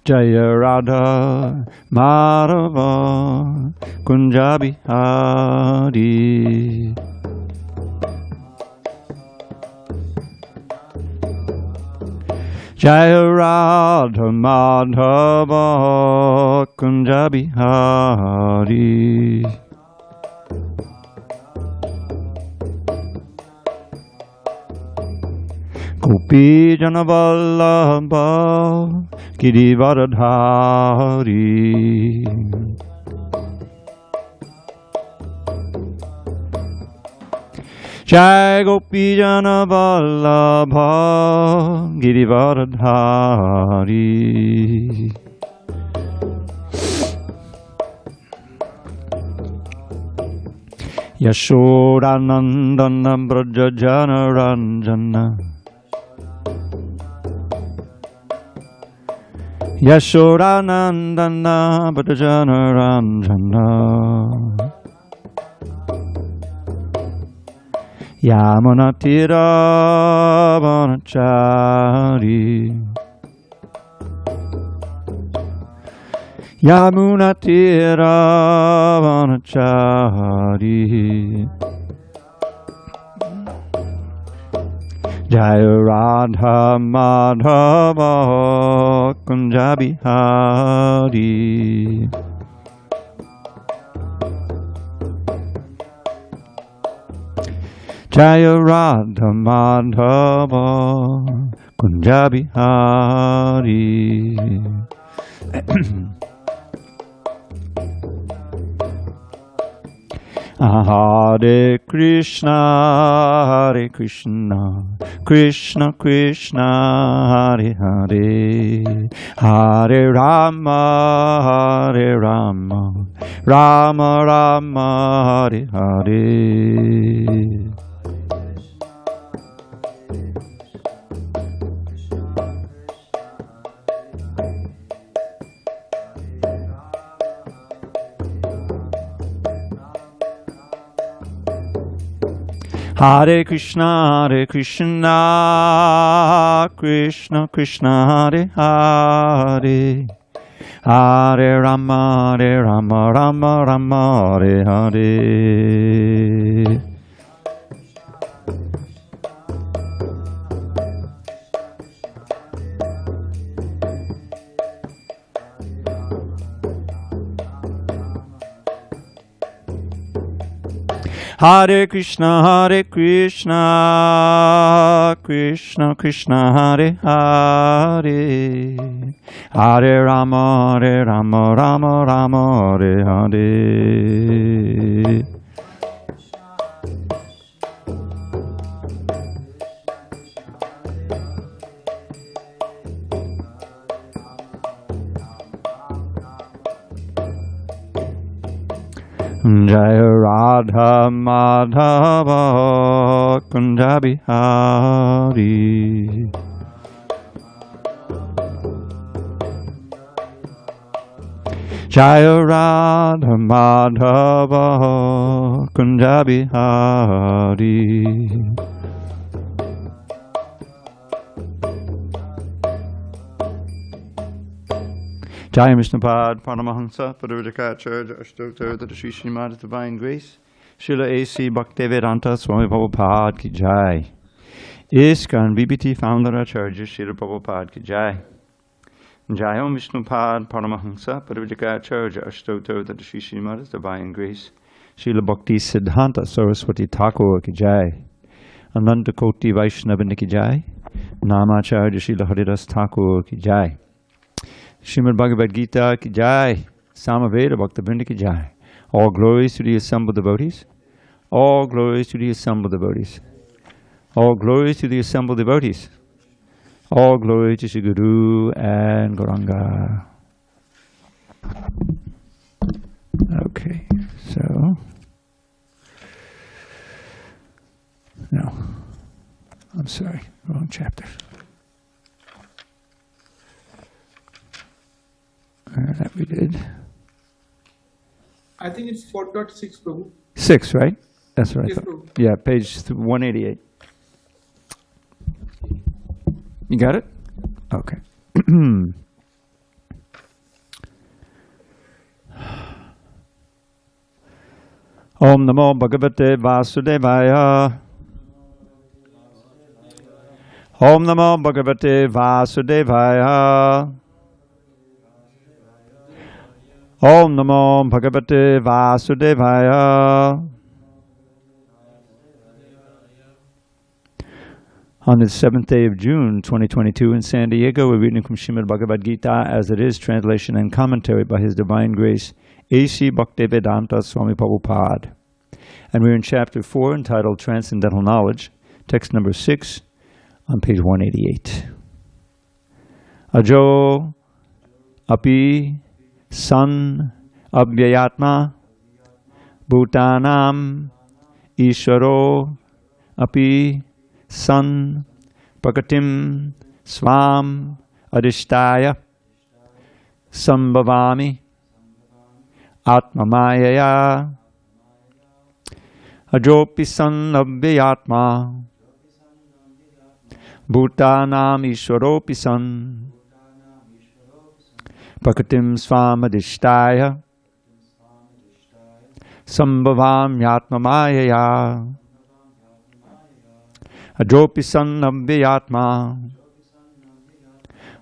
Jaya Radha Madhava Kunja Bihari. Jaya Radha Madhava Kunja Bihari. Gopi Jana Vallabha Girivardhari. Jai Gopi Jana Vallabha Girivardhari. Yashodanandana Braja Jana Ranjana. Yashodanandana Braja Ranjana. Yamunatira Vanachari. Yamunatira Vanachari. Jaya Radha Madhava Kunja Bihari. Jaya Radha Madhava Kunja Bihari. Hare Krishna, Hare Krishna, Krishna Krishna, Hare Hare, Hare Rama, Hare Rama, Rama Rama, Hare Hare. Hare Krishna, Krishna Krishna, Hare Hare, Hare Rama, Rama Rama, Hare Hare. Hare Krishna, Krishna Krishna, Hare Hare, Hare Rama, Rama Rama, Hare Hare. Jaya Radha Madhava Kunja Bihari. Jaya Radha Madhava Kunja Bihari. Jai Vishnupad Paramahansa Padavadakacharya Ashtoktar the Sri Srimad Divine Grace Srila A.C. Bhaktivedanta Swami Prabhupada Ki Jai. ISKCON BBT Founder Acharya Srila Prabhupada Ki Jai. Jai Om Vishnupad Paramahansa Padavadakacharya Ashtoktar the Sri Srimad Divine Grace Srila Bhakti Siddhanta Saraswati Thakur Ki Jai. Ananta Koti Vaishnava Ki Jai. Namacharya Srila Haridas Thakur Ki Jai. Srimad Bhagavad Gita Ki Jai, Samaveda Bhaktivinoda Ki Jai. All glories to the assembled devotees. All glories to the assembled devotees. All glories to the assembled devotees. All glory to Shri Guru and Gauranga. Okay, so no, I'm sorry, wrong chapter. That we did. I think it's 4.6, Prabhu. 6, right? That's what Yes, I thought. Prabhu. Yeah, page 188. You got it? Okay. Om Namo Bhagavate Vasudevaya. Om Namo Bhagavate Vasudevaya. Om Namo Bhagavate Vasudevaya. On the 7th day of June, 2022, in San Diego, we're reading from Srimad Bhagavad Gita as it is, translation and commentary by His Divine Grace, HG Dravida Swami Prabhupada. And we're in chapter 4, entitled Transcendental Knowledge, text number 6, on page 188. Ajo api san abhyayatma bhutanam ishvaro api san prakatim svam adhishtaya sambhavami atmamayaya ajopi san abhyayatma bhutanam ishvaropi san prakatim svam adhishtaya sambhavam yatmamayaya ajopi san abhyayatma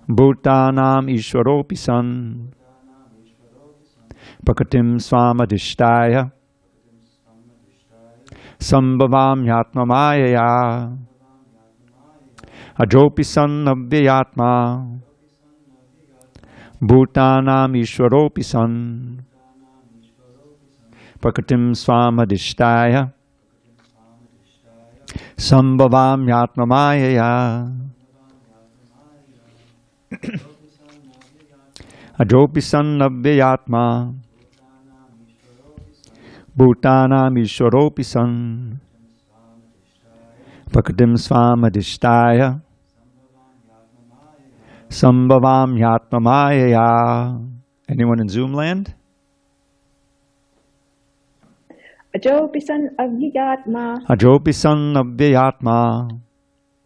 bhutanam ishvaropi san prakatim svam adhishtaya sambhavam yatmamayaya ajopi san abhyayatma bhutanam ishvaropi san prakatim svam adhishtaya sambhavam yatmamayaya ajopi san abhyayatma bhutanam ishvaropi san prakatim svam adhishtaya sambhavam yatmamayaya. Anyone in Zoom land? Ajopi san abhyayatma Ajopi san abhyayatma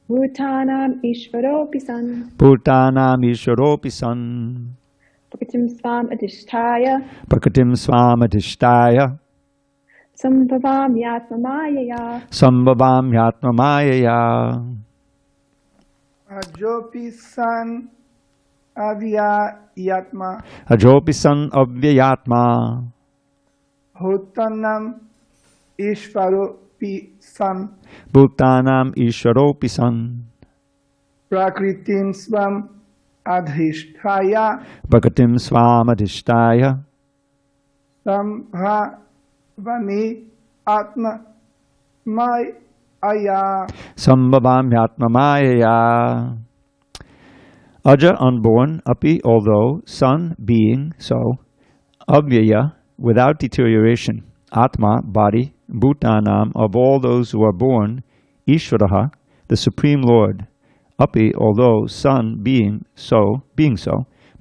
bhutanam ishvaropi san bhutanam ishvaropi san prakatim svam adhishtaya prakatim svam adhishtaya sambhavam yatmamayaya sambhavam yatmamayaya Ajopi san avyayatma ajopi san abhyayatma bhutanam ishvaropi san bhutanam ishvaropi san prakritim svam adhisthaya prakatim svam adhishtaya sambhavami atma maya. sambhavam yatmamayaya. Aja, unborn, api, although, san, being, so, abhyaya, without deterioration, atma, body, bhutanam, of all those who are born, ishvaraha, the Supreme Lord, api, although, san, being so,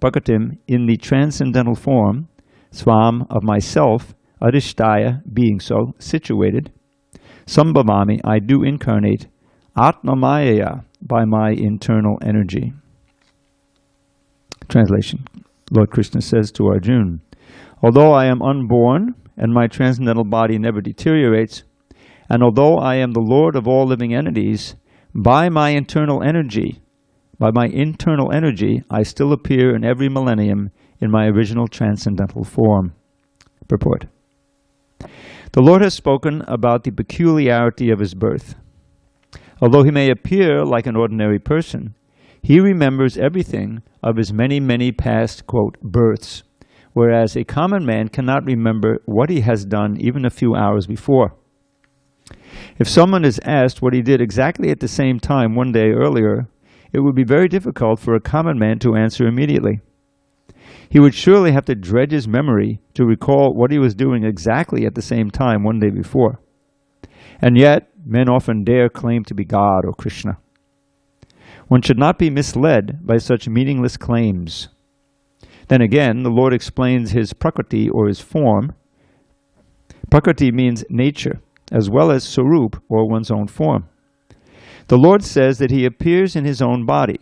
prakatim, in the transcendental form, swam, of myself, adhishtaya, being so, situated, sambhavami, I do incarnate, atmamayaya, by my internal energy. Translation. Lord Krishna says to Arjuna, although I am unborn and my transcendental body never deteriorates, and although I am the Lord of all living entities, by my internal energy, I still appear in every millennium in my original transcendental form. Purport. The Lord has spoken about the peculiarity of his birth. Although he may appear like an ordinary person, he remembers everything of his many, many past, quote, births, whereas a common man cannot remember what he has done even a few hours before. If someone is asked what he did exactly at the same time one day earlier, it would be very difficult for a common man to answer immediately. He would surely have to dredge his memory to recall what he was doing exactly at the same time one day before. And yet, men often dare claim to be God or Krishna. One should not be misled by such meaningless claims. Then again, the Lord explains his prakriti, or his form. Prakriti means nature, as well as sarup, or one's own form. The Lord says that he appears in his own body.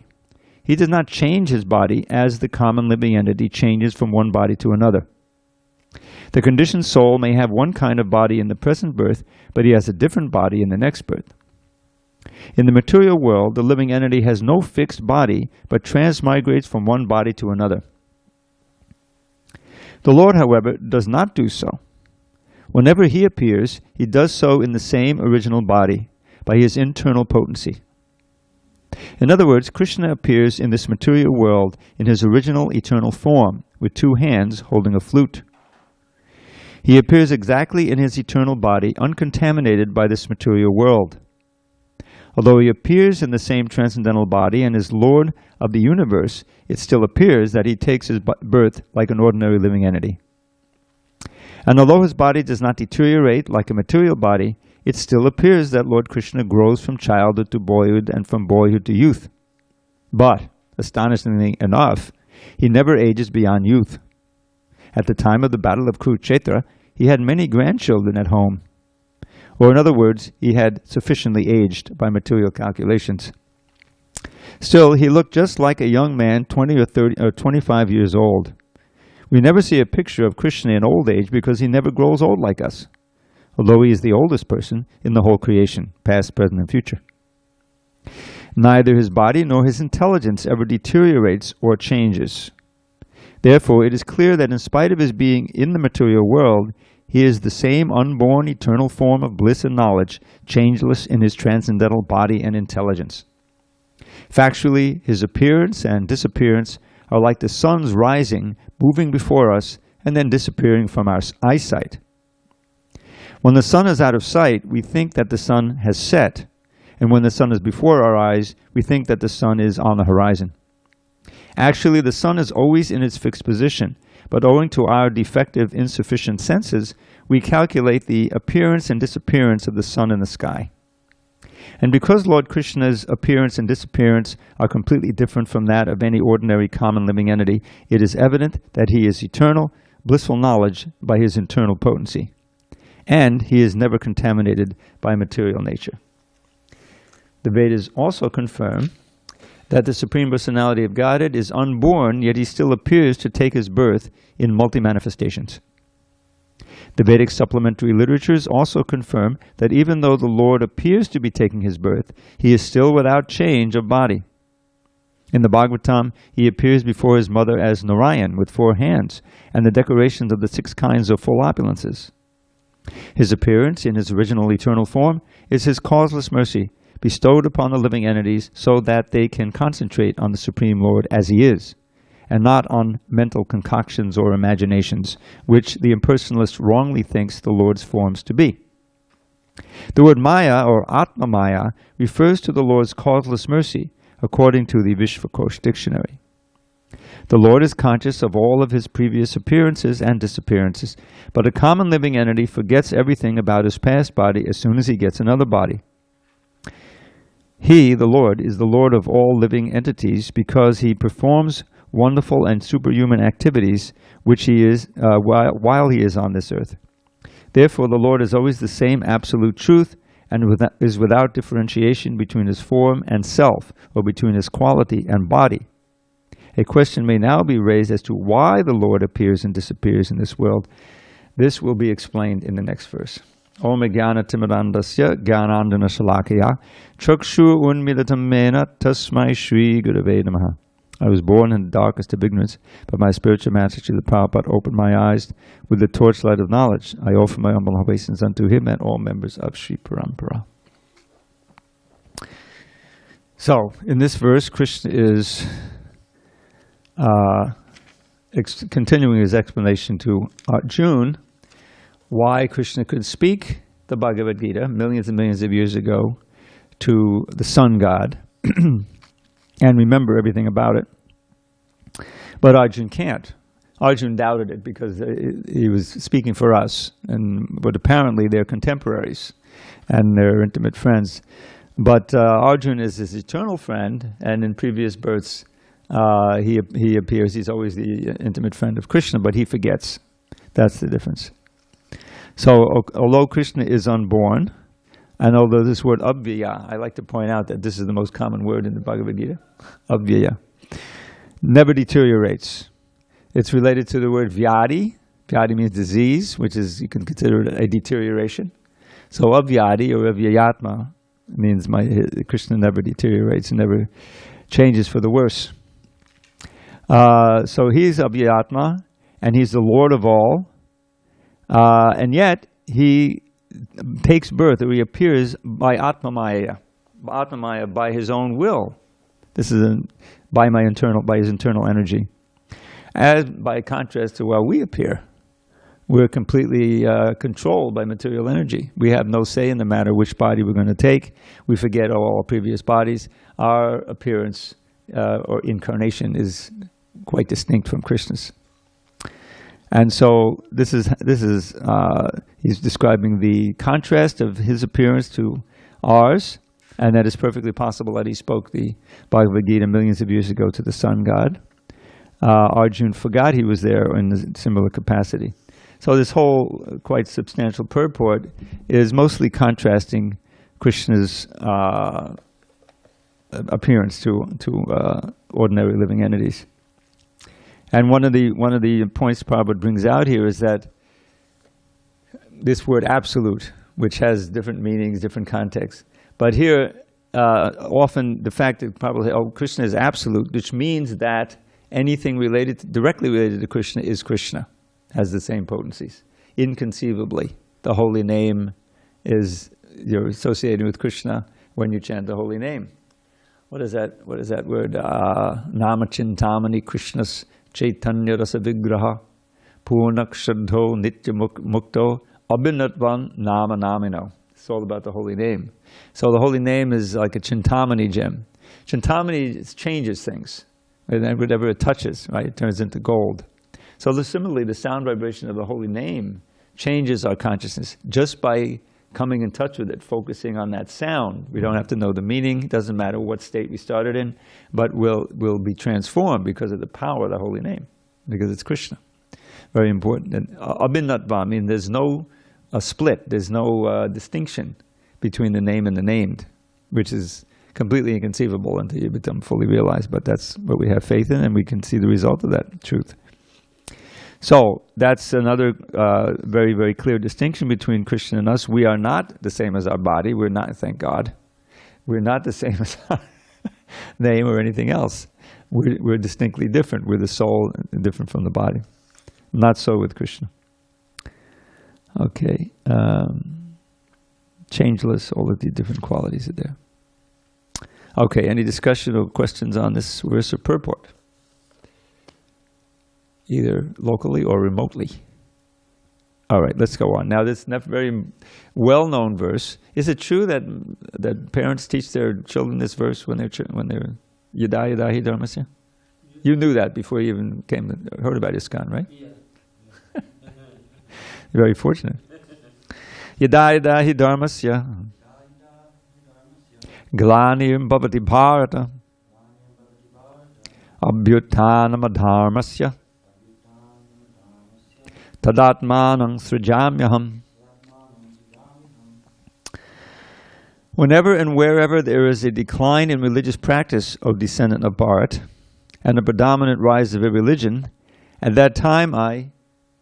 He does not change his body as the common living entity changes from one body to another. The conditioned soul may have one kind of body in the present birth, but he has a different body in the next birth. In the material world, the living entity has no fixed body, but transmigrates from one body to another. The Lord, however, does not do so. Whenever he appears, he does so in the same original body, by his internal potency. In other words, Krishna appears in this material world in his original eternal form, with two hands holding a flute. He appears exactly in his eternal body, uncontaminated by this material world. Although he appears in the same transcendental body and is Lord of the universe, it still appears that he takes his birth like an ordinary living entity. And although his body does not deteriorate like a material body, it still appears that Lord Krishna grows from childhood to boyhood and from boyhood to youth. But, astonishingly enough, he never ages beyond youth. At the time of the Battle of Kurukshetra, he had many grandchildren at home. Or in other words, he had sufficiently aged by material calculations. Still, he looked just like a young man, 20 or 30 or 25 years old. We never see a picture of Krishna in old age because he never grows old like us, although he is the oldest person in the whole creation, past, present, and future. Neither his body nor his intelligence ever deteriorates or changes. Therefore, it is clear that in spite of his being in the material world, he is the same unborn eternal form of bliss and knowledge, changeless in his transcendental body and intelligence. Factually, his appearance and disappearance are like the sun's rising, moving before us, and then disappearing from our eyesight. When the sun is out of sight, we think that the sun has set, and when the sun is before our eyes, we think that the sun is on the horizon. Actually, the sun is always in its fixed position, but owing to our defective, insufficient senses, we calculate the appearance and disappearance of the sun in the sky. And because Lord Krishna's appearance and disappearance are completely different from that of any ordinary common living entity, it is evident that he is eternal, blissful knowledge by his internal potency. And he is never contaminated by material nature. The Vedas also confirm that the Supreme Personality of Godhead is unborn, yet he still appears to take his birth in multi-manifestations. The Vedic supplementary literatures also confirm that even though the Lord appears to be taking his birth, he is still without change of body. In the Bhagavatam, he appears before his mother as Narayan with 4 hands and the decorations of the 6 kinds of full opulences. His appearance in his original eternal form is his causeless mercy, bestowed upon the living entities so that they can concentrate on the Supreme Lord as he is, and not on mental concoctions or imaginations, which the impersonalist wrongly thinks the Lord's forms to be. The word Maya, or Atma Maya, refers to the Lord's causeless mercy, according to the Vishvakosh dictionary. The Lord is conscious of all of his previous appearances and disappearances, but a common living entity forgets everything about his past body as soon as he gets another body. He, the Lord, is the Lord of all living entities because he performs wonderful and superhuman activities which he is while he is on this earth. Therefore, the Lord is always the same absolute truth and is without differentiation between his form and self, or between his quality and body. A question may now be raised as to why the Lord appears and disappears in this world. This will be explained in the next verse. Om Jnana Timirandasya Jnanandana Shalakaya Chakshu Unmilatam Mena Tasmai Shri Gurave Namaha. I was born in the darkest of ignorance, but my spiritual master, Srila Prabhupada, opened my eyes with the torchlight of knowledge. I offer my humble obeisance unto him and all members of Sri Parampara. So, in this verse, Krishna is continuing his explanation to Arjuna why Krishna could speak the Bhagavad Gita millions and millions of years ago to the sun god and remember everything about it. But Arjuna can't. Arjuna doubted it because he was speaking for us, but apparently they're contemporaries and they're intimate friends. But Arjuna is his eternal friend, and in previous births he appears, he's always the intimate friend of Krishna, but he forgets. That's the difference. So, although Krishna is unborn, and although this word abhyaya, I like to point out that this is the most common word in the Bhagavad Gita, abhyaya, never deteriorates. It's related to the word vyadi, Vyadi means disease, which is, you can consider it a deterioration. So avyadi or avyayatma means Krishna never deteriorates, never changes for the worse. So he's avyayatma, and he's the Lord of all, and yet he takes birth, or he appears by Atmamaya, by his own will. This is by his internal energy. As by contrast to how we appear, we're completely controlled by material energy. We have no say in the matter which body we're going to take. We forget all previous bodies. Our appearance or incarnation is quite distinct from Krishna's. And so this is he's describing the contrast of his appearance to ours, and that is perfectly possible that he spoke the Bhagavad Gita millions of years ago to the sun god. Arjuna forgot he was there in a similar capacity. So this whole quite substantial purport is mostly contrasting Krishna's appearance to ordinary living entities. And one of the points Prabhupada brings out here is that this word absolute, which has different meanings, different contexts, but here often the fact that Prabhupada, Krishna is absolute, which means that anything directly related to Krishna is Krishna, has the same potencies. Inconceivably, the holy name you're associated with Krishna when you chant the holy name. What is that word? Nama Chintamani Krishnas Chaitanya Rasa Vigraha Purnak Shraddho Nitya Mukto Abhinatvan Nama Namino. It's all about the holy name. So the holy name is like a Chintamani gem. Chintamani changes things. And whatever it touches, right, it turns into gold. So similarly, the sound vibration of the holy name changes our consciousness just by coming in touch with it, focusing on that sound. We don't have to know the meaning. It doesn't matter what state we started in, but we'll be transformed because of the power of the holy name, because it's Krishna. Very important. And abhinatva, I mean, there's no split, there's no distinction between the name and the named, which is completely inconceivable until you become fully realized. But that's what we have faith in, and we can see the result of that truth. So that's another very, very clear distinction between Krishna and us. We are not the same as our body. We're not, thank God. We're not the same as our name or anything else. We're distinctly different. We're the soul, different from the body. Not so with Krishna. Okay. Changeless, all of the different qualities are there. Okay, any discussion or questions on this verse or purport? Either locally or remotely. All right, let's go on. Now, this very well-known verse. Is it true that parents teach their children this verse when they're Yada Yada Hi Dharmasya? You knew that before you even heard about ISKCON, right? Yeah. You're very fortunate. Yada Yada Hi Dharmasya Glaniyam Bhavati Bharata Abhyuthanam Adharmasya Tadatmanang Srijamyaham. Whenever and wherever there is a decline in religious practice, O descendant of Bharat, and a predominant rise of a religion, at that time I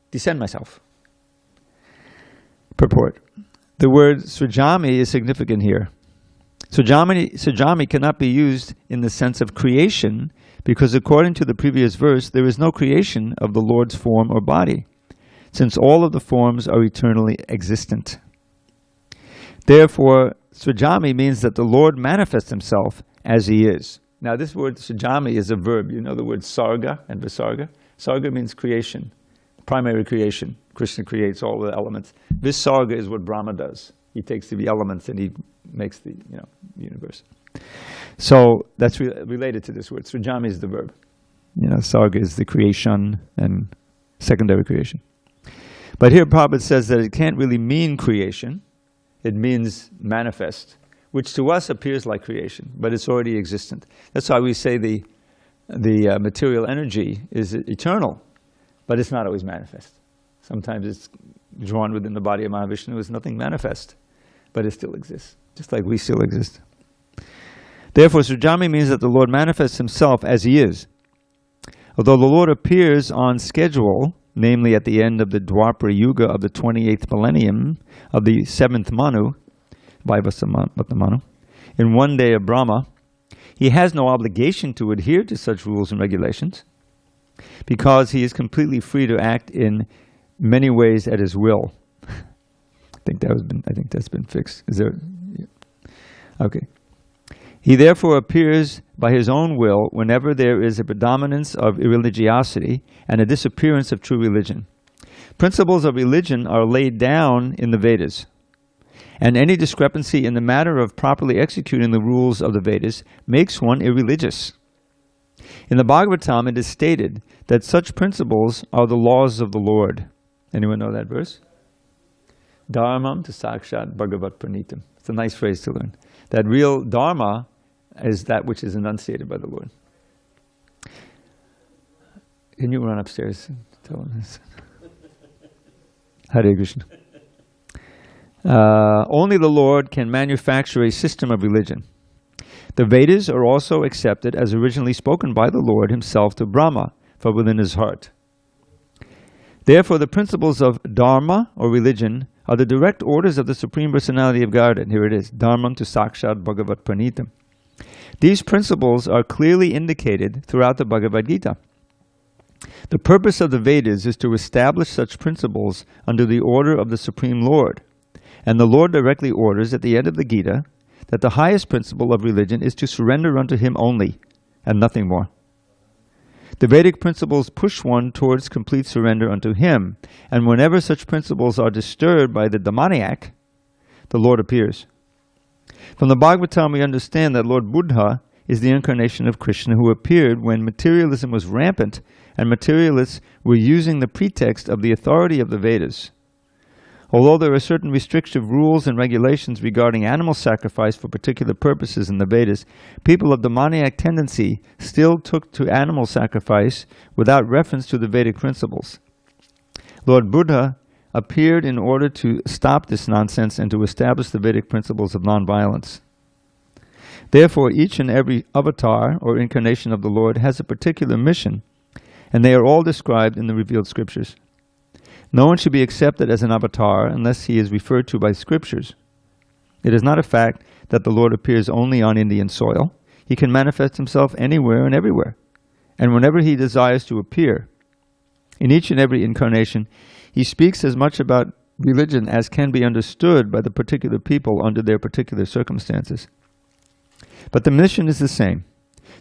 descend myself. Purport. The word Srijami is significant here. Srijami cannot be used in the sense of creation, because according to the previous verse, there is no creation of the Lord's form or body, since all of the forms are eternally existent. Therefore, Srijami means that the Lord manifests himself as he is. Now, this word Srijami is a verb. You know the word sarga and visarga? Sarga means creation, primary creation. Krishna creates all the elements. Visarga is what Brahma does. He takes the elements and he makes the universe. So that's related to this word. Srijami is the verb. Sarga is the creation and secondary creation. But here Prabhupada says that it can't really mean creation. It means manifest, which to us appears like creation, but it's already existent. That's why we say the material energy is eternal, but it's not always manifest. Sometimes it's drawn within the body of Mahavishnu as nothing manifest, but it still exists, just like we still exist. Therefore, Srijami means that the Lord manifests himself as he is. Although the Lord appears on schedule namely at the end of the Dwapara Yuga of the 28th millennium of the 7th Manu, Manu, in one day of Brahma, he has no obligation to adhere to such rules and regulations because he is completely free to act in many ways at his will. I think that's been fixed. Is there? Yeah. Okay. He therefore appears by his own will whenever there is a predominance of irreligiosity and a disappearance of true religion. Principles of religion are laid down in the Vedas, and any discrepancy in the matter of properly executing the rules of the Vedas makes one irreligious. In the Bhagavatam, it is stated that such principles are the laws of the Lord. Anyone know that verse? Dharmam to sakshat bhagavat pranitam. It's a nice phrase to learn. That real dharma is that which is enunciated by the Lord. Can you run upstairs and tell him this? Hare Krishna. Only the Lord can manufacture a system of religion. The Vedas are also accepted as originally spoken by the Lord himself to Brahma from within his heart. Therefore, the principles of dharma, or religion, are the direct orders of the Supreme Personality of Godhead. Here it is, dharmam to sakshat bhagavat pranitam. These principles are clearly indicated throughout the Bhagavad Gita. The purpose of the Vedas is to establish such principles under the order of the Supreme Lord. And the Lord directly orders at the end of the Gita that the highest principle of religion is to surrender unto him only, and nothing more. The Vedic principles push one towards complete surrender unto him, and whenever such principles are disturbed by the demoniac, the Lord appears. From the Bhagavatam we understand that Lord Buddha is the incarnation of Krishna who appeared when materialism was rampant and materialists were using the pretext of the authority of the Vedas. Although there are certain restrictive rules and regulations regarding animal sacrifice for particular purposes in the Vedas, people of demoniac tendency still took to animal sacrifice without reference to the Vedic principles. Lord Buddha appeared in order to stop this nonsense and to establish the Vedic principles of nonviolence. Therefore, each and every avatar or incarnation of the Lord has a particular mission, and they are all described in the revealed scriptures. No one should be accepted as an avatar unless he is referred to by scriptures. It is not a fact that the Lord appears only on Indian soil. He can manifest himself anywhere and everywhere, and whenever he desires to appear. In each and every incarnation, he speaks as much about religion as can be understood by the particular people under their particular circumstances. But the mission is the same,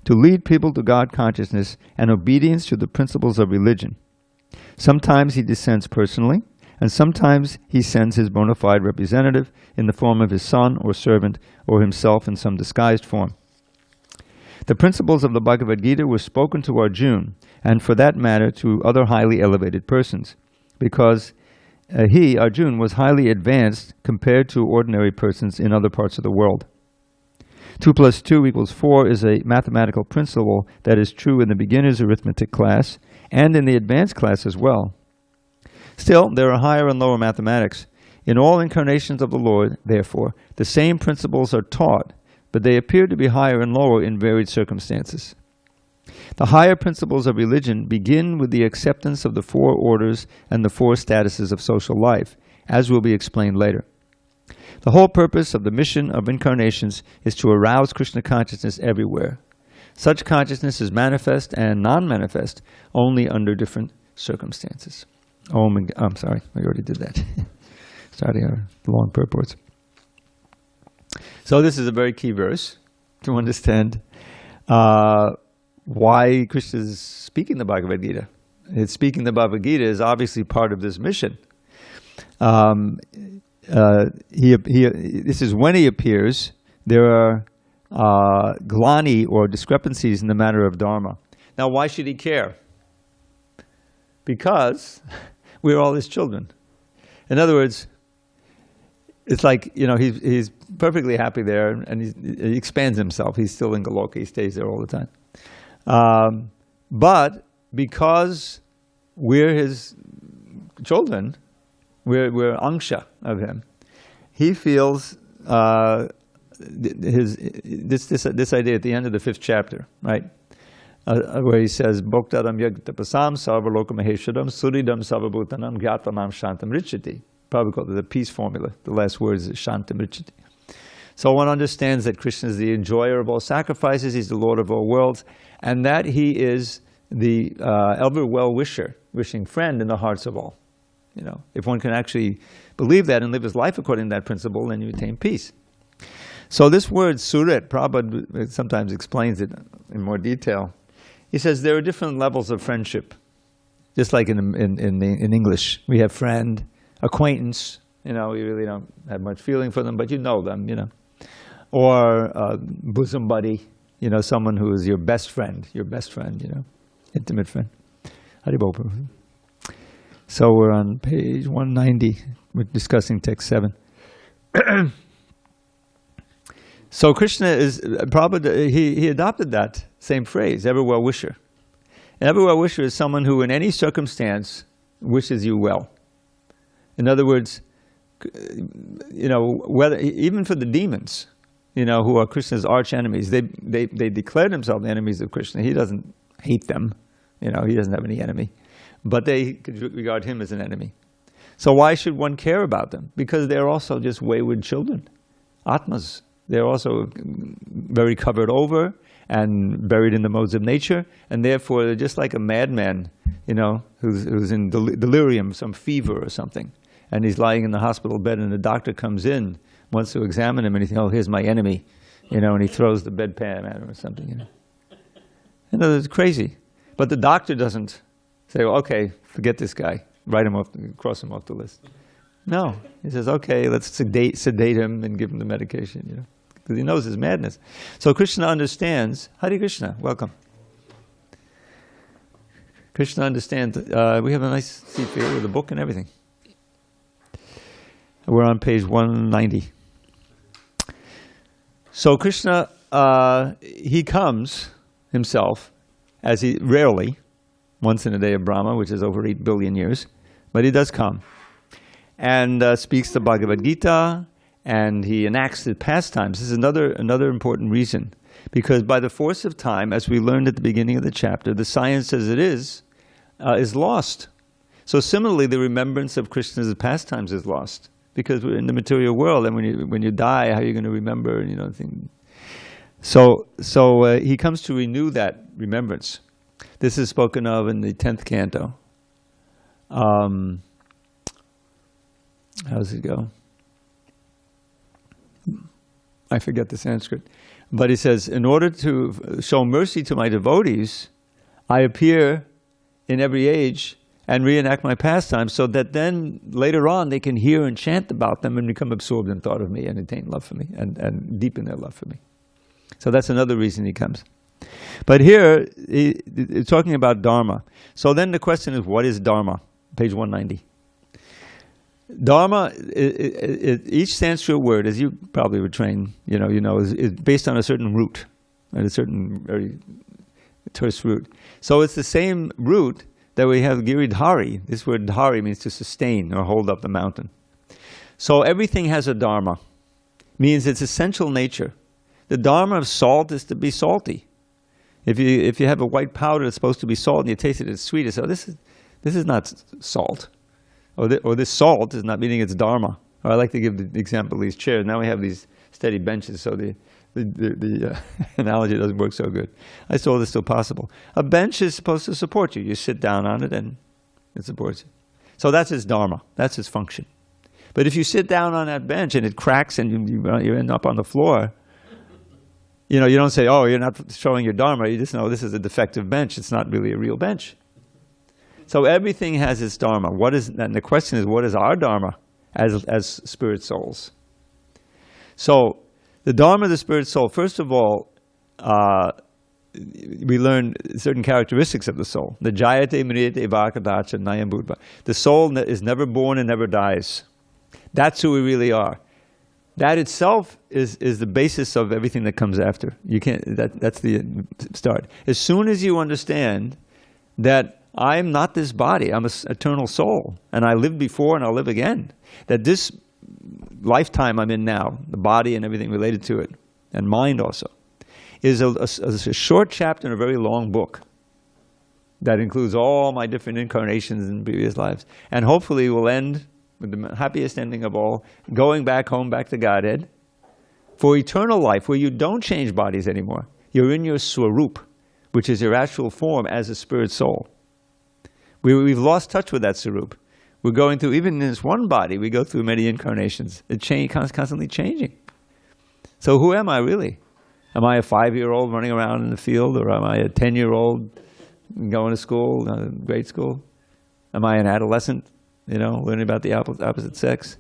to lead people to God consciousness and obedience to the principles of religion. Sometimes he descends personally, and sometimes he sends his bona fide representative in the form of his son or servant, or himself in some disguised form. The principles of the Bhagavad Gita were spoken to Arjuna, and for that matter to other highly elevated persons, because Arjuna, was highly advanced compared to ordinary persons in other parts of the world. 2 + 2 = 4 is a mathematical principle that is true in the beginner's arithmetic class and in the advanced class as well. Still, there are higher and lower mathematics. In all incarnations of the Lord, therefore, the same principles are taught, but they appear to be higher and lower in varied circumstances. The higher principles of religion begin with the acceptance of the 4 orders and the 4 statuses of social life, as will be explained later. The whole purpose of the mission of incarnations is to arouse Krishna consciousness everywhere. Such consciousness is manifest and non-manifest only under different circumstances. I'm sorry, I already did that. Starting our long purports. So this is a very key verse to understand why Krishna is speaking the Bhagavad Gita. Speaking the Bhagavad Gita is obviously part of this mission. This is when he appears. There are glani or discrepancies in the matter of dharma. Now, why should he care? Because we're all his children. In other words, it's like, he's perfectly happy there, and he expands himself. He's still in Goloka. He stays there all the time. But because we're his children, we're angsha of him, he feels this idea at the end of the 5th chapter, right? where he says, Bhoktaram yagtapasam sarvalokam maheshwaram suridam sarvabhutanam gyatvanam shantam richati. Probably called it the peace formula. The last words is shantam richati. So one understands that Krishna is the enjoyer of all sacrifices, he's the Lord of all worlds, and that he is the ever well-wisher, wishing friend in the hearts of all. You know, if one can actually believe that and live his life according to that principle, then you attain peace. So this word surit, Prabhupada sometimes explains it in more detail. He says there are different levels of friendship. Just like in English, we have friend, acquaintance, you know, you really don't have much feeling for them, but you know them, you know. Or bosom buddy, you know, someone who is your best friend, you know, intimate friend. Haribol. So we're on page 190. We're discussing text 7. So Krishna is, Prabhupada, he adopted that same phrase, ever well-wisher. An ever well-wisher is someone who in any circumstance wishes you well. In other words, you know, whether, even for the demons, you know, who are Krishna's arch enemies, they declare themselves enemies of Krishna. He doesn't hate them, you know, he doesn't have any enemy. But they regard him as an enemy. So why should one care about them? Because they're also just wayward children, Atmas. They're also very covered over and buried in the modes of nature, and therefore they're just like a madman, you know, who's in delirium, some fever or something, and he's lying in the hospital bed, and the doctor comes in, wants to examine him, and he thinks, oh, here's my enemy, you know, and he throws the bedpan at him or something, you know. You know, it's crazy. But the doctor doesn't say, well, okay, forget this guy, write him off, cross him off the list. No, he says, okay, let's sedate him and give him the medication, you know, because he knows his madness. So Krishna understands. Hare Krishna, welcome. Krishna understands. We have a nice seat here with a book and everything. We're on page 190. So Krishna, he comes himself, as he rarely, once in a day of Brahma, which is over 8 billion years, but he does come. And speaks the Bhagavad Gita, and he enacts the pastimes. This is another important reason, because by the force of time, as we learned at the beginning of the chapter, the science as it is lost. So similarly, the remembrance of Krishna's pastimes is lost, because we're in the material world, and when you die, how are you going to remember? You know, things. So he comes to renew that remembrance. This is spoken of in the 10th canto. How does it go? I forget the Sanskrit. But he says, in order to show mercy to my devotees, I appear in every age and reenact my pastimes, so that then later on they can hear and chant about them and become absorbed in thought of me and attain love for me and deepen their love for me. So that's another reason he comes. But here, he's talking about Dharma. So then the question is, what is Dharma? Page 190. Dharma, each Sanskrit word, as you probably were trained, you know, is based on a certain root, and a certain very terse root. So it's the same root that we have Giridhari. This word dhari means to sustain or hold up the mountain. So everything has a dharma, means its essential nature. The dharma of salt is to be salty. If you have a white powder that's supposed to be salt and you taste it, it's sweet. So this is not salt. Or this salt is not meaning it's dharma. Or I like to give the example of these chairs. Now we have these steady benches, so the analogy doesn't work so good. I saw this still possible. A bench is supposed to support you. You sit down on it and it supports you. So that's its dharma. That's its function. But if you sit down on that bench and it cracks and you end up on the floor, you know, you don't say, oh, you're not showing your dharma. You just know this is a defective bench. It's not really a real bench. So everything has its dharma. And the question is, what is our dharma as spirit souls? So the dharma of the spirit soul, first of all, we learn certain characteristics of the soul. The jayate mriyate vakadacha nayam buddha. The soul is never born and never dies. That's who we really are. That itself is the basis of everything that comes after. You can't. That's the start. As soon as you understand that I am not this body, I'm an eternal soul, and I lived before and I'll live again. That this lifetime I'm in now, the body and everything related to it, and mind also, is a short chapter in a very long book that includes all my different incarnations in previous lives. And hopefully will end with the happiest ending of all, going back home, back to Godhead, for eternal life, where you don't change bodies anymore. You're in your swarup, which is your actual form as a spirit soul. We've lost touch with that swarup. We're going through, even in this one body, we go through many incarnations. It's constantly changing. So who am I really? Am I a 5-year-old running around in the field, or am I a 10-year-old going to school, grade school? Am I an adolescent, learning about the opposite sex?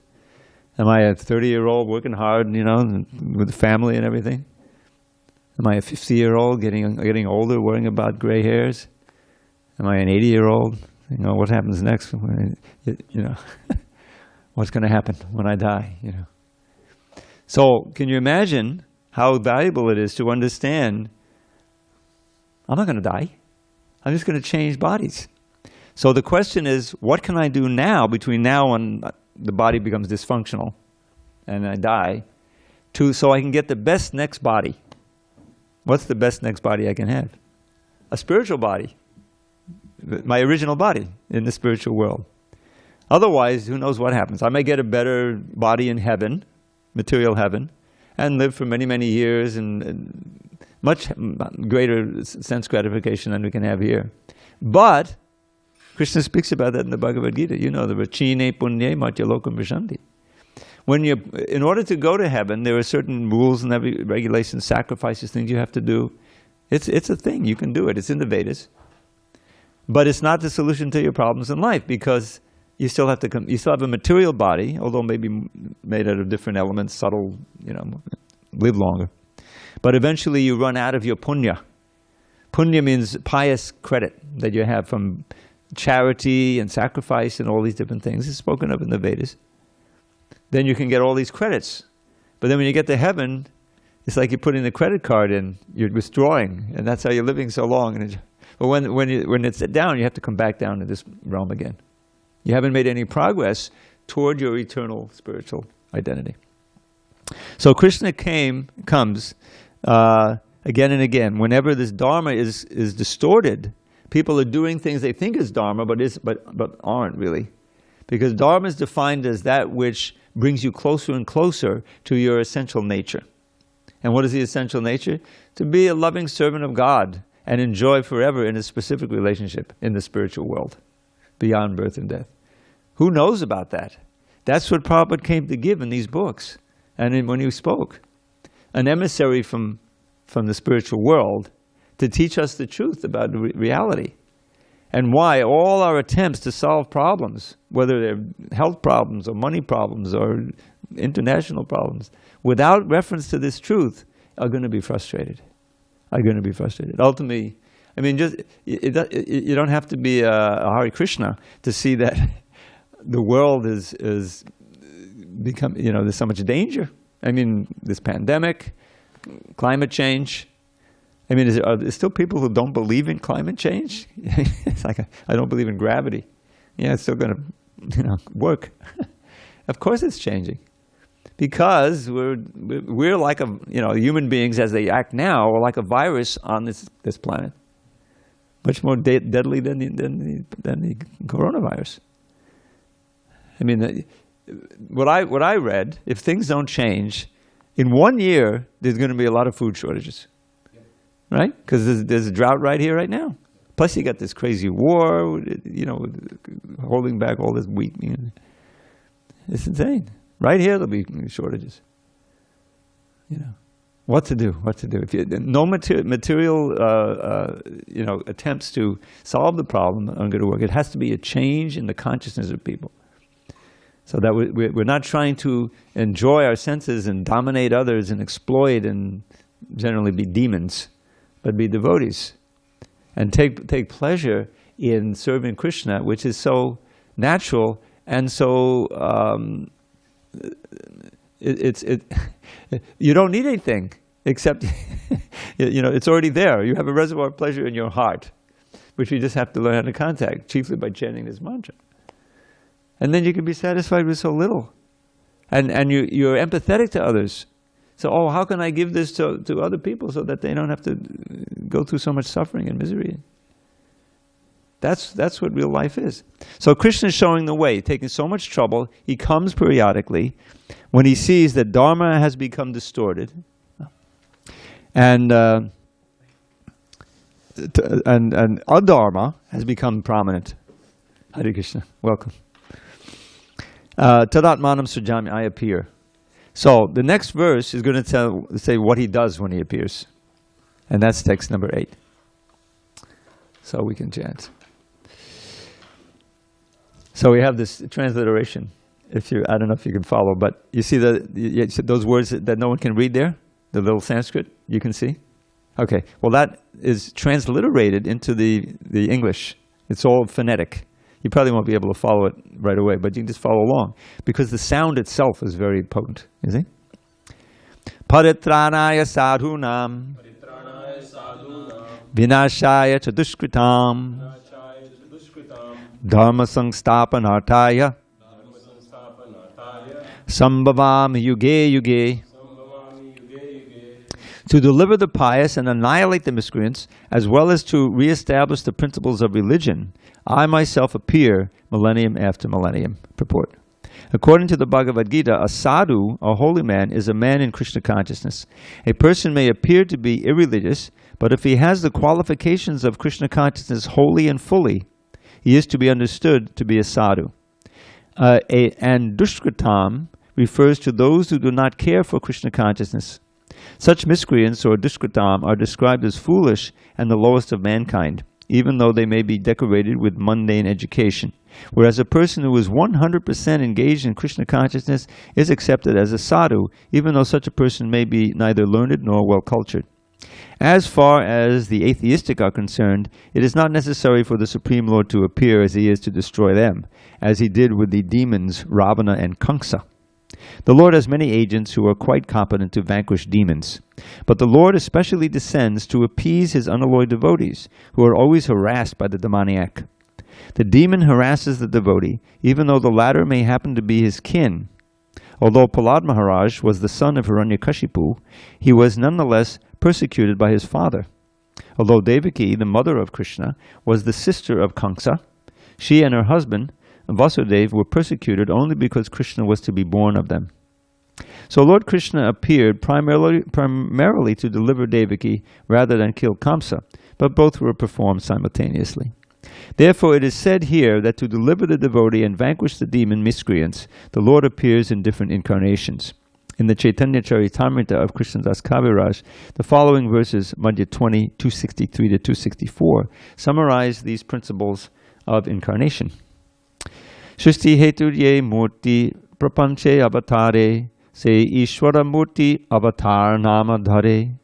Am I a 30-year-old working hard, with the family and everything? Am I a 50-year-old getting older, worrying about gray hairs? Am I an 80-year-old? What happens next? What's going to happen when I die? So, can you imagine how valuable it is to understand, I'm not going to die. I'm just going to change bodies. So the question is, what can I do now, between now and the body becomes dysfunctional and I die, so I can get the best next body? What's the best next body I can have? A spiritual body. My original body in the spiritual world. Otherwise, who knows what happens? I may get a better body in heaven, material heaven, and live for many, many years and much greater sense gratification than we can have here. But Krishna speaks about that in the Bhagavad Gita. The vachine punye matya lokam vishanti. In order to go to heaven, there are certain rules and regulations, sacrifices, things you have to do. It's a thing. You can do it. It's in the Vedas. But it's not the solution to your problems in life, because you still have a material body, although maybe made out of different elements, subtle, live longer. But eventually you run out of your punya. Punya means pious credit that you have from charity and sacrifice and all these different things. It's spoken of in the Vedas. Then you can get all these credits. But then when you get to heaven, it's like you're putting the credit card in, you're withdrawing, and that's how you're living so long. But when it's down, you have to come back down to this realm again. You haven't made any progress toward your eternal spiritual identity. So Krishna comes again and again. Whenever this dharma is distorted, people are doing things they think is dharma, but aren't really, because dharma is defined as that which brings you closer and closer to your essential nature. And what is the essential nature? To be a loving servant of God and enjoy forever in a specific relationship in the spiritual world, beyond birth and death. Who knows about that? That's what Prabhupada came to give in these books. And when he spoke, an emissary from the spiritual world to teach us the truth about reality. And why all our attempts to solve problems, whether they're health problems or money problems or international problems, without reference to this truth, are going to be frustrated. Ultimately, you don't have to be a Hare Krishna to see that the world is become, there's so much danger. This pandemic, climate change. Are there still people who don't believe in climate change? It's like, I don't believe in gravity. Yeah, it's still going to, work. Of course it's changing. Because we're like human beings as they act now are like a virus on this planet, much more deadly than the coronavirus. What I read, if things don't change, in 1 year there's going to be a lot of food shortages, right? Because there's a drought right here, right now. Plus you got this crazy war, holding back all this wheat. It's insane. Right here, there'll be shortages. What to do? If no material, attempts to solve the problem aren't going to work. It has to be a change in the consciousness of people, so that we're not trying to enjoy our senses and dominate others and exploit and generally be demons, but be devotees and take pleasure in serving Krishna, which is so natural and so. You don't need anything except, it's already there. You have a reservoir of pleasure in your heart, which you just have to learn how to contact, chiefly by chanting this mantra. And then you can be satisfied with so little. And you're empathetic to others. So, oh, how can I give this to other people so that they don't have to go through so much suffering and misery? That's what real life is. So Krishna is showing the way, taking so much trouble. He comes periodically when he sees that Dharma has become distorted, and adharma has become prominent. Hare Krishna, welcome. Tadatmanam sujami, I appear. So the next verse is going to say what he does when he appears, and that's text number 8. So we can chant. So we have this transliteration. I don't know if you can follow, but you see those words that no one can read there, the little Sanskrit. You can see. Okay. Well, that is transliterated into the English. It's all phonetic. You probably won't be able to follow it right away, but you can just follow along because the sound itself is very potent. You see? Paritranaya sadhunam vinashaya chadushkritam dharma sangstapanartaya sambhavam yuge yuge. To deliver the pious and annihilate the miscreants, as well as to reestablish the principles of religion, I myself appear millennium after millennium. Purport. According to the Bhagavad Gita, a sadhu, a holy man, is a man in Krishna consciousness. A person may appear to be irreligious, but if he has the qualifications of Krishna consciousness wholly and fully, he is to be understood to be a sadhu. And dushkritam refers to those who do not care for Krishna consciousness. Such miscreants or dushkritam are described as foolish and the lowest of mankind, even though they may be decorated with mundane education. Whereas a person who is 100% engaged in Krishna consciousness is accepted as a sadhu, even though such a person may be neither learned nor well-cultured. As far as the atheistic are concerned, it is not necessary for the Supreme Lord to appear as he is to destroy them, as he did with the demons Ravana and Kamsa. The Lord has many agents who are quite competent to vanquish demons. But the Lord especially descends to appease his unalloyed devotees, who are always harassed by the demoniac. The demon harasses the devotee, even though the latter may happen to be his kin. Although Prahlad Maharaj was the son of Hiranyakashipu, he was nonetheless persecuted by his father. Although Devaki, the mother of Krishna, was the sister of Kamsa, she and her husband, Vasudeva, were persecuted only because Krishna was to be born of them. So Lord Krishna appeared primarily to deliver Devaki rather than kill Kamsa, but both were performed simultaneously. Therefore it is said here that to deliver the devotee and vanquish the demon miscreants, the Lord appears in different incarnations. In the Chaitanya Charitamrita of Krishnadas Kaviraj, the following verses, Madhya 20, 263 to 264, summarize these principles of incarnation. Shristi heturye murti prapanche avatare se ishvara murti avatar nama dhare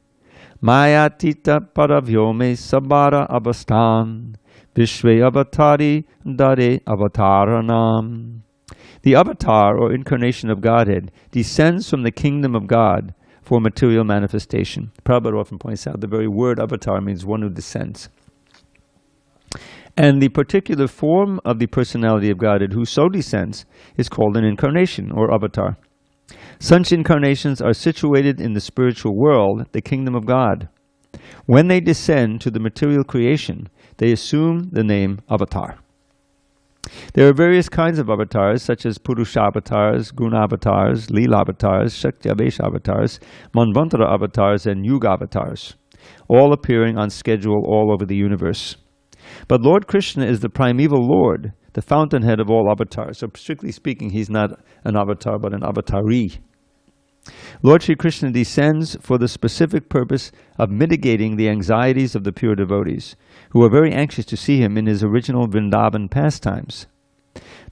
maya tita paravyome sabara avastan vishve avatari dare avataranam. The avatar, or incarnation of Godhead, descends from the kingdom of God for material manifestation. Prabhupada often points out the very word avatar means one who descends. And the particular form of the personality of Godhead who so descends is called an incarnation, or avatar. Such incarnations are situated in the spiritual world, the kingdom of God. When they descend to the material creation, they assume the name avatar. There are various kinds of avatars, such as Purusha avatars, Guna avatars, Leela avatars, Shakti Avesha avatars, Manvantara avatars, and Yuga avatars, all appearing on schedule all over the universe. But Lord Krishna is the primeval Lord, the fountainhead of all avatars. So strictly speaking, he's not an avatar, but an avatari. Lord Sri Krishna descends for the specific purpose of mitigating the anxieties of the pure devotees, who are very anxious to see him in his original Vrindavan pastimes.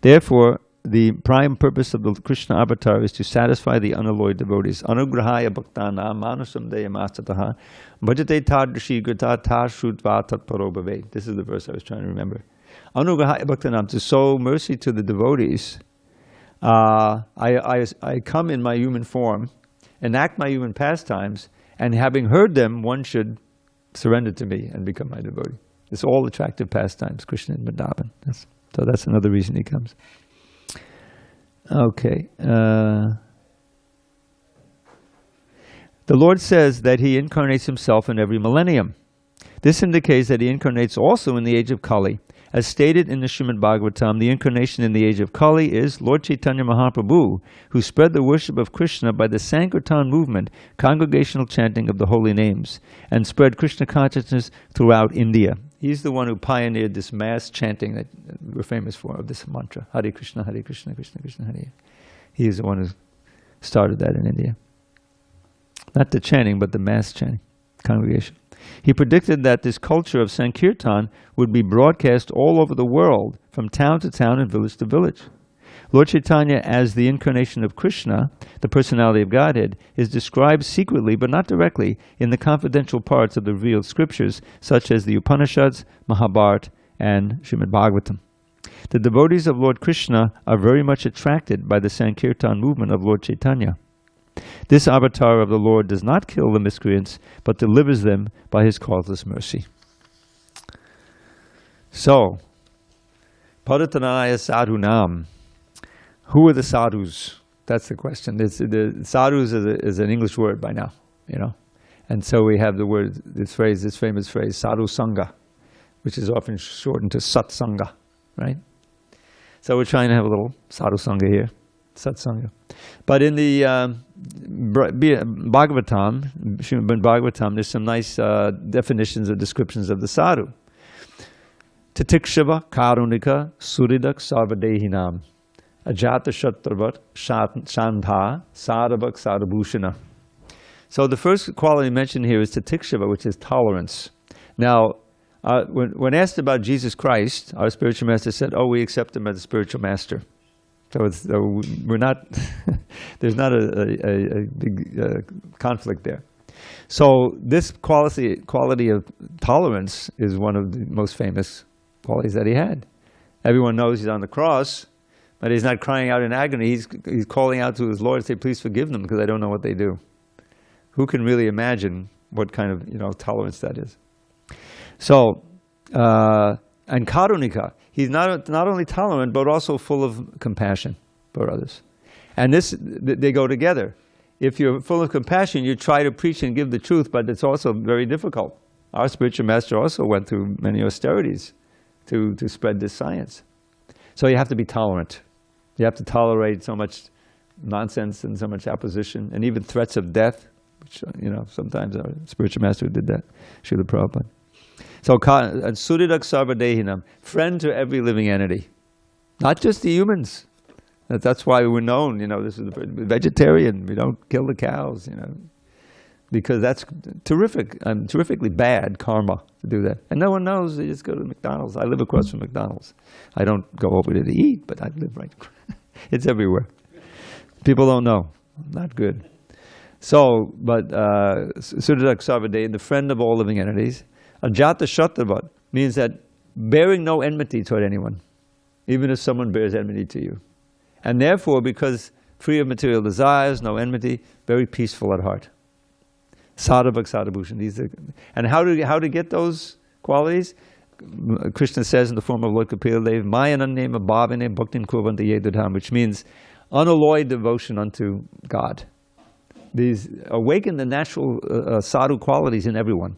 Therefore, the prime purpose of the Krishna avatar is to satisfy the unalloyed devotees. Anugrahaya bhaktana manusam deyamastataha bhajate tadrishi gata tashrutva tatparo bhave. This is the verse I was trying to remember. Anugrahaya bhaktanam, to sow mercy to the devotees, I come in my human form, enact my human pastimes, and having heard them, one should surrender to me and become my devotee. It's all attractive pastimes, Krishna and Vrindavan. So that's another reason he comes. Okay. The Lord says that He incarnates Himself in every millennium. This indicates that He incarnates also in the age of Kali. As stated in the Srimad Bhagavatam, the incarnation in the age of Kali is Lord Chaitanya Mahaprabhu, who spread the worship of Krishna by the Sankirtan movement, congregational chanting of the holy names, and spread Krishna consciousness throughout India. He's the one who pioneered this mass chanting that we're famous for, of this mantra, Hare Krishna, Krishna Krishna, Hare. He is the one who started that in India. Not the chanting, but the mass chanting, congregation. He predicted that this culture of Sankirtan would be broadcast all over the world, from town to town and village to village. Lord Chaitanya, as the incarnation of Krishna, the personality of Godhead, is described secretly but not directly in the confidential parts of the revealed scriptures, such as the Upanishads, Mahabharata, and Srimad Bhagavatam. The devotees of Lord Krishna are very much attracted by the Sankirtan movement of Lord Chaitanya. This avatar of the Lord does not kill the miscreants, but delivers them by His causeless mercy. So, Padatanaya Sadhunam. Who are the sadhus? That's the question. The sadhus is an English word by now, you know. And so we have the word, this famous phrase, sadhu sangha, which is often shortened to satsanga, right? So we're trying to have a little sadhu sangha here, satsanga. But in the Bhagavatam, Srimad Bhagavatam, there's some nice definitions or descriptions of the sadhu. Titikshava karunika suridak sarvadehinam ajata shatravat shantha sadhavak sadhabhushana. So the first quality mentioned here is titikshava, which is tolerance. Now, when asked about Jesus Christ, our spiritual master said, "Oh, we accept Him as a spiritual master." So we're not. There's not a big conflict there. So this quality of tolerance is one of the most famous qualities that He had. Everyone knows He's on the cross, but He's not crying out in agony. He's calling out to His Lord and say, "Please forgive them, because I don't know what they do." Who can really imagine what kind of tolerance that is? So, and karunika, He's not only tolerant, but also full of compassion for others. And they go together. If you're full of compassion, you try to preach and give the truth, but it's also very difficult. Our spiritual master also went through many austerities to spread this science. So you have to be tolerant. You have to tolerate so much nonsense and so much opposition, and even threats of death, which, sometimes our spiritual master did that, Srila Prabhupada. So, Suridak Sarvadehinam, friend to every living entity, not just the humans. That's why we're known, this is vegetarian, we don't kill the cows, because that's terrifically bad karma to do that. And no one knows, they just go to McDonald's. I live across from McDonald's. I don't go over there to eat, but I live right across. It's everywhere. People don't know. Not good. So, but Suridak Sarvadehinam, the friend of all living entities, Ajata Shatravat means that bearing no enmity toward anyone, even if someone bears enmity to you. And therefore, because free of material desires, no enmity, very peaceful at heart. Sadhavak sadhabhushan. And how to get those qualities? Krishna says in the form of Lord Kapila Dev, Mayanannema bhavane bhaktin kurvanta yedadham, which means unalloyed devotion unto God. These awaken the natural sadhu qualities in everyone.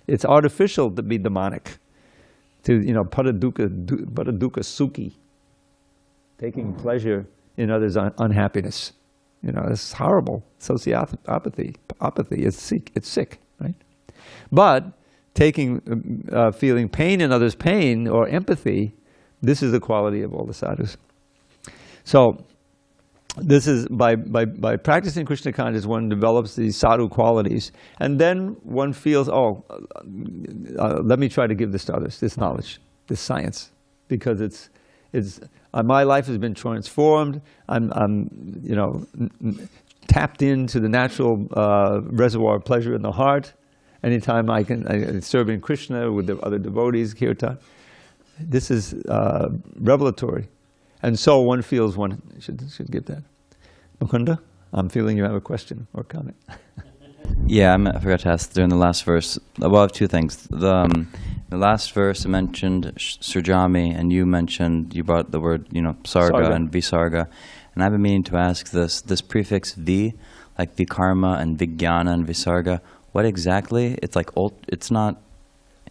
It's artificial to be demonic, to paradukkha sukhi, taking pleasure in others' unhappiness. It's horrible. Sociopathy, apathy. It's sick, right? But feeling pain in others' pain or empathy, this is the quality of all the sadhus. So, this is by practicing Krishna consciousness, one develops these sadhu qualities, and then one feels, let me try to give this to others, this knowledge, this science, because it's my life has been transformed. I'm tapped into the natural reservoir of pleasure in the heart. Anytime I serving Krishna with the other devotees, kirtan, this is revelatory. And so one feels one should give that. Mukunda, I'm feeling you have a question or comment. Yeah, I forgot to ask during the last verse. Well, I have two things. The last verse mentioned Srijami, and you brought the word, sarga and visarga. And I've been meaning to ask this prefix V, like vikarma and vijnana and visarga. What exactly? It's like it's not.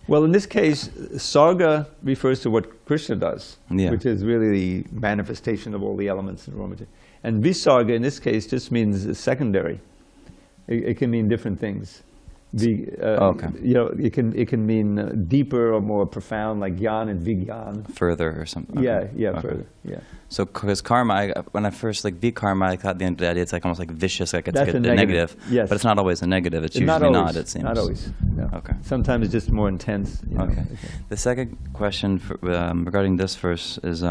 Well, in this case, sarga refers to what Krishna does, Yeah. which is really the manifestation of all the elements in raw material. And visarga, in this case, just means secondary. It can mean different things. Okay. You know, it can mean deeper or more profound, like jnana and vijnana. Further or something. Okay. Yeah, Okay. further. Yeah. So, because karma, when I first like vikarma, I thought at the end of the day it's like almost like vicious, like it's That's like a a negative. Yes. But it's not always a negative. It's Not usually always. not. It seems. Not always. No. Okay. Sometimes it's just more intense. You know. Okay. The second question regarding this verse is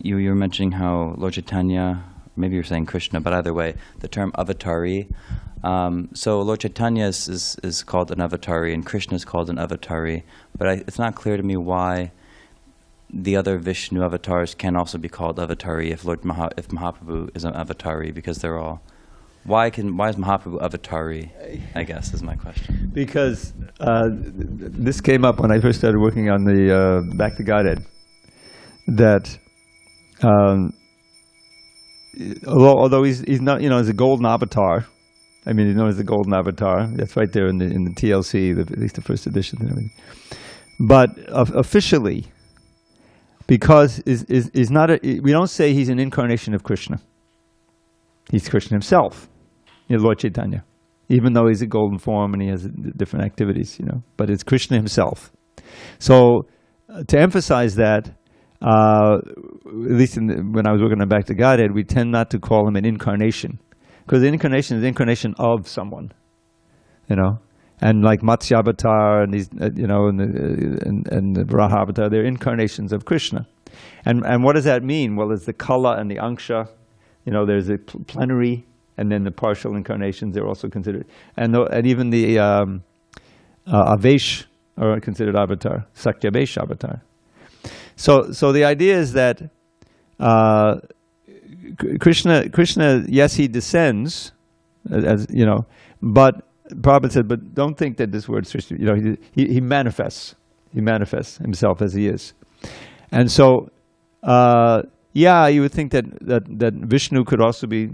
you were mentioning how Lord Chaitanya, maybe you're saying Krishna, but either way, the term avatari. So Lord Chaitanya is called an avatari and Krishna is called an avatari, but it's not clear to me why the other Vishnu avatars can also be called avatari if if Mahaprabhu is an avatari, because they're all. Why is Mahaprabhu avatari? I guess is my question. Because this came up when I first started working on the Back to Godhead, that although he's not, you know, he's a golden avatar. I mean, he's known as the golden avatar. That's right there in the TLC, at least the first edition and everything. But officially, because is not we don't say he's an incarnation of Krishna. He's Krishna himself, you know, Lord Chaitanya, even though he's a golden form and he has different activities, you know. But it's Krishna himself. So to emphasize that, at least when I was working on Back to Godhead, we tend not to call him an incarnation, because the incarnation is the incarnation of someone, you know. And like Matsya Avatar and these, you know, and the Varaha Avatar, they're incarnations of Krishna. And what does that mean? Well, there's the Kala and the Anksha. You know, there's a plenary, and then the partial incarnations. They're also considered, and even the Avesh are considered avatar, Sakyavesh avatar. So the idea is that Krishna, yes, he descends, as you know, but Prabhupada said, but don't think that this word, you know, he manifests. He manifests himself as he is. And so, yeah, you would think that Vishnu could also be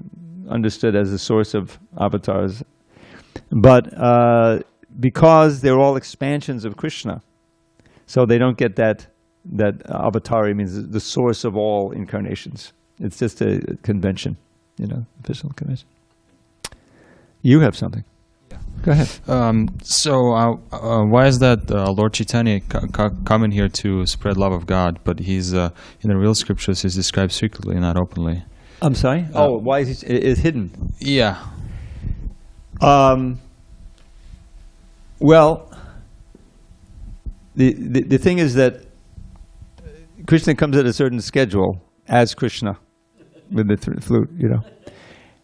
understood as a source of avatars. But because they're all expansions of Krishna, so they don't get that avatari means the source of all incarnations. It's just a convention, you know, official convention. You have something. Go ahead. Why is that Lord Chaitanya coming here to spread love of God, but he's in the real scriptures he's described secretly, not openly? I'm sorry? Why is he is hidden? Yeah. Well, the thing is that Krishna comes at a certain schedule as Krishna with the flute, you know.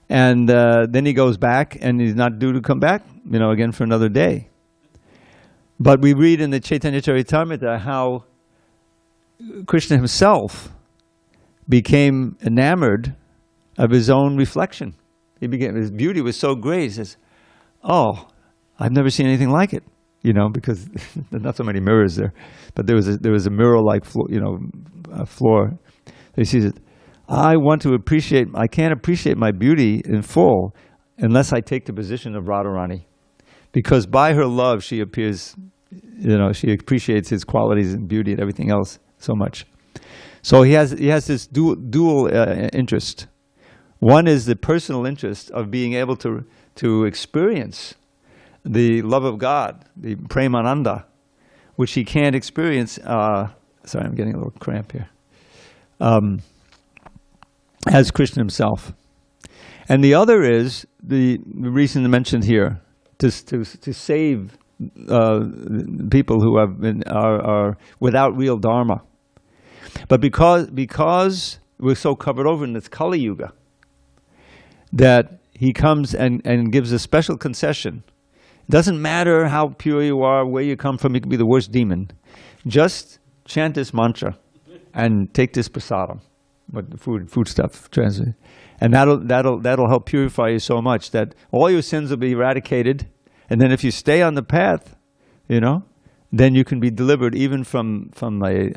And then he goes back, and he's not due to come back, you know, again for another day. But we read in the Chaitanya Charitamrita how Krishna himself became enamored of his own reflection. His beauty was so great. He says, "Oh, I've never seen anything like it," you know, because there's not so many mirrors there, but there was a mirror-like floor. He sees it. I can't appreciate my beauty in full unless I take the position of Radharani. Because by her love, she appears, you know, she appreciates his qualities and beauty and everything else so much. So he has this dual interest. One is the personal interest of being able to experience the love of God, the Premananda, which he can't experience. Sorry, I'm getting a little cramp here. As Krishna himself. And the other is the reason mentioned here, to save people who are without real dharma. But because we're so covered over in this Kali Yuga, that he comes and gives a special concession. It doesn't matter how pure you are, where you come from, you could be the worst demon. Just chant this mantra and take this prasadam. But the food stuff translated, and that'll help purify you so much that all your sins will be eradicated, and then if you stay on the path, you know, then you can be delivered even from a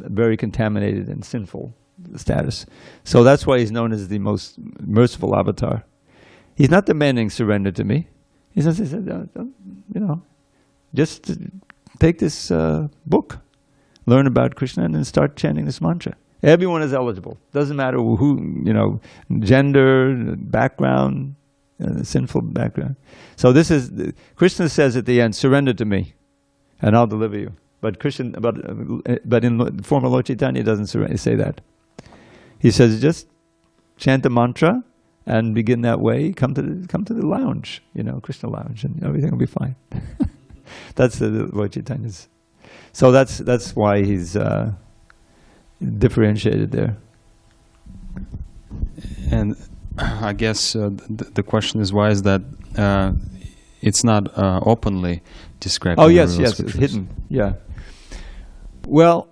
very contaminated and sinful status. So that's why he's known as the most merciful avatar. He's not demanding surrender to me. He says, just take this book, learn about Krishna, and then start chanting this mantra. Everyone is eligible. Doesn't matter who, gender, background, sinful background. So this is, Krishna says at the end, surrender to me, and I'll deliver you. But but in the form of Lord Chaitanya, he doesn't say that. He says, just chant the mantra and begin that way. Come to the lounge, Krishna lounge, and everything will be fine. That's the Lord Chaitanya's. So that's why he's differentiated there. And I guess the question is, why is that it's not openly described? Oh, in the yes, real it's scriptures? hidden. Yeah. Well,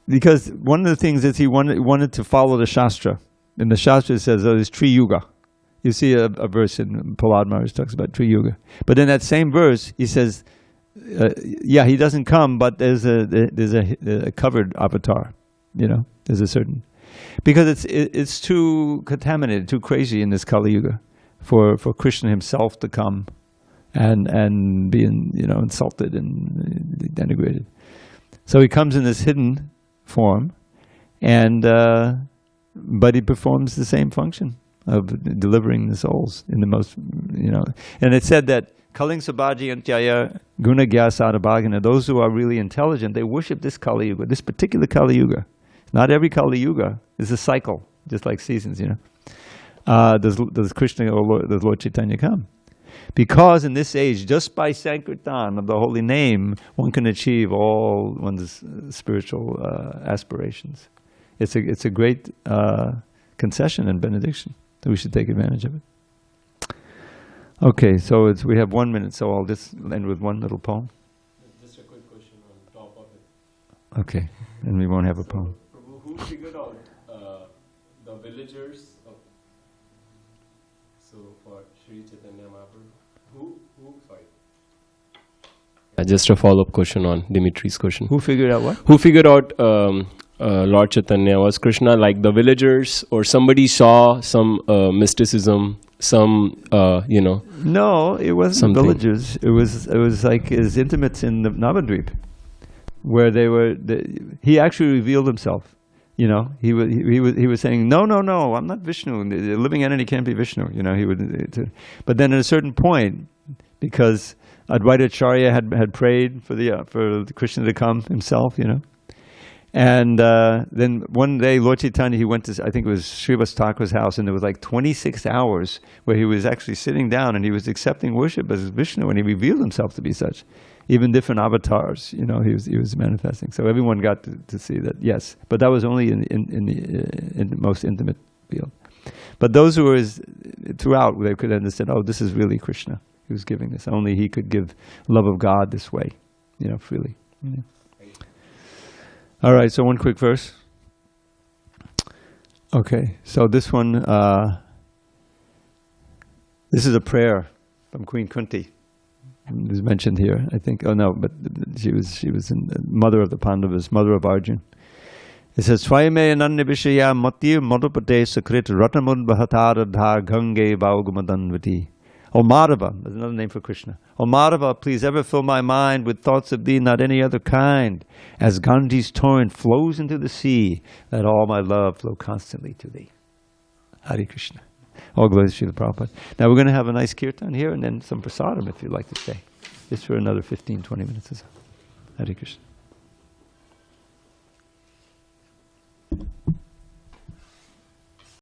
because one of the things is he wanted to follow the Shastra. And the Shastra says, there's Tri Yuga. You see a verse in Prahlad Maharaj talks about Tri Yuga. But in that same verse, he says, he doesn't come, but there's a covered avatar. There's a certain, because it's too contaminated, too crazy in this Kali Yuga for Krishna himself to come and be insulted and denigrated. So he comes in this hidden form, and but he performs the same function of delivering the souls in the most, And it said that Kaling Sabhaji Antyaya Guna Gyasada Bhagana, those who are really intelligent, they worship this Kali Yuga, this particular Kali Yuga. Not every Kali Yuga is a cycle, just like seasons, Does Krishna or does Lord Chaitanya come? Because in this age, just by Sankirtan of the holy name, one can achieve all one's spiritual aspirations. It's a great concession and benediction. So we should take advantage of it. Okay, so we have 1 minute, so I'll just end with one little poem. Just a quick question on top of it. Okay, and we won't have a poem. Prabhu, who figured out the villagers for Sri Chaitanya Mahaprabhu? Just a follow-up question on Dimitri's question. Who figured out what? Who figured out Lord Chaitanya was Krishna, like the villagers, or somebody saw some mysticism, some No, it wasn't something. villagers. It was like his intimates in the Navadvip, where he actually revealed himself. He was saying, no, I'm not Vishnu. The living entity can't be Vishnu. But then at a certain point, because Advaita Acharya had prayed for Krishna to come himself, And then one day, Lord Chaitanya, he went to, I think it was Srivas Thakur's house, and there was like 26 hours where he was actually sitting down and he was accepting worship as Vishnu, and he revealed himself to be such. Even different avatars, he was manifesting. So everyone got to see that, yes. But that was only in the most intimate field. But those who were throughout, they could understand, this is really Krishna who's giving this. Only he could give love of God this way, freely. All right, so one quick verse. Okay, so this one, this is a prayer from Queen Kunti. It was mentioned here, I think. Oh no, but she was mother of the Pandavas, mother of Arjun. It says, Swayame ananya vishaya mati madhupate sakrit ratamud bhataradha gange baugumadanvati. O Madhava, that's another name for Krishna. O Madhava, please ever fill my mind with thoughts of thee, not any other kind. As Ganges torrent flows into the sea, let all my love flow constantly to thee. Hare Krishna. All glory to Srila Prabhupada. Now we're going to have a nice kirtan here and then some prasadam if you'd like to stay. Just for another 15, 20 minutes or so. Hare Krishna.